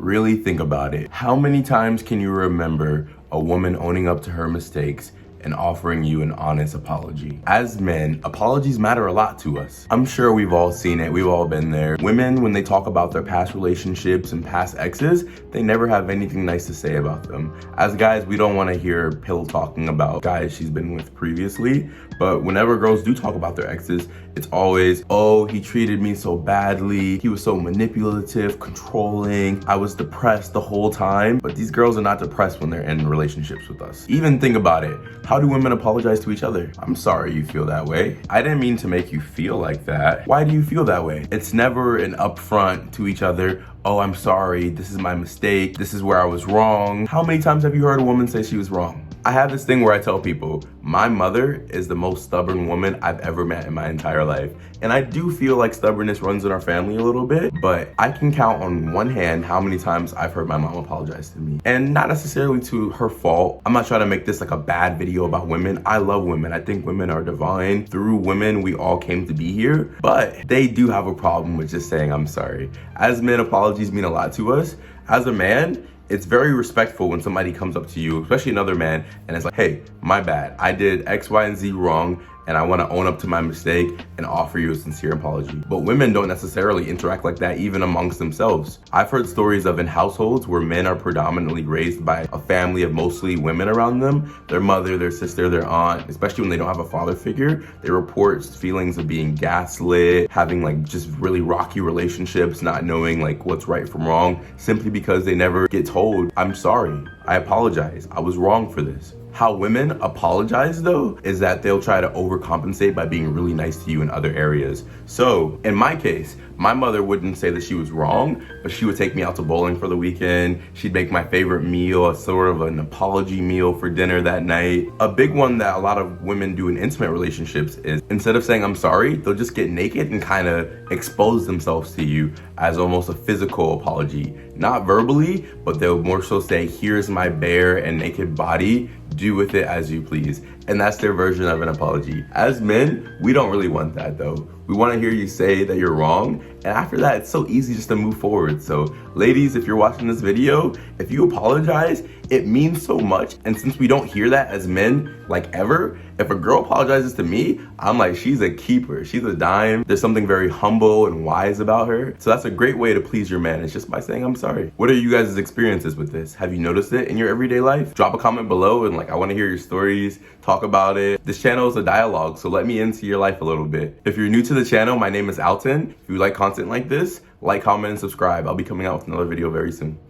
Really think about it. How many times can you remember a woman owning up to her mistakes and offering you an honest apology? As men, apologies matter a lot to us. I'm sure we've all seen it, we've all been there. Women, when they talk about their past relationships and past exes, they never have anything nice to say about them. As guys, we don't want to hear Pill talking about guys she's been with previously, but whenever girls do talk about their exes, it's always, oh, he treated me so badly, he was so manipulative, controlling, I was depressed the whole time. But these girls are not depressed when they're in relationships with us. Even think about it. How do women apologize to each other? I'm sorry you feel that way. I didn't mean to make you feel like that. Why do you feel that way? It's never an upfront to each other. Oh, I'm sorry, this is my mistake, this is where I was wrong. How many times have you heard a woman say she was wrong? I have this thing where I tell people, my mother is the most stubborn woman I've ever met in my entire life. And I do feel like stubbornness runs in our family a little bit, but I can count on one hand how many times I've heard my mom apologize to me. And not necessarily to her fault. I'm not trying to make this like a bad video about women. I love women. I think women are divine. Through women, we all came to be here, but they do have a problem with just saying, I'm sorry. As men, apologies mean a lot to us. As a man, it's very respectful when somebody comes up to you, especially another man, and it's like, hey, my bad. I did X, Y, and Z wrong, and I want to own up to my mistake and offer you a sincere apology. But women don't necessarily interact like that even amongst themselves. I've heard stories of in households where men are predominantly raised by a family of mostly women around them, their mother, their sister, their aunt, especially when they don't have a father figure. They report feelings of being gaslit, having like just really rocky relationships, not knowing like what's right from wrong, simply because they never get told, I'm sorry, I apologize, I was wrong for this. How women apologize though, is that they'll try to overcompensate by being really nice to you in other areas. So in my case, my mother wouldn't say that she was wrong, but she would take me out to bowling for the weekend. She'd make my favorite meal, a sort of an apology meal for dinner that night. A big one that a lot of women do in intimate relationships is instead of saying I'm sorry, they'll just get naked and kind of expose themselves to you as almost a physical apology. Not verbally, but they'll more so say, here's my bare and naked body, do with it as you please. And that's their version of an apology. As men, we don't really want that though. We want to hear you say that you're wrong, and after that, it's so easy just to move forward. So ladies, if you're watching this video, if you apologize, it means so much. And since we don't hear that as men, like ever, if a girl apologizes to me, I'm like, she's a keeper, she's a dime. There's something very humble and wise about her. So that's a great way to please your man, is just by saying, I'm sorry. What are you guys' experiences with this? Have you noticed it in your everyday life? Drop a comment below and like, I want to hear your stories, talk about it. This channel is a dialogue, so let me into your life a little bit. If you're new to the channel, my name is Alton. If you like content like this, like, comment, and subscribe. I'll be coming out with another video very soon.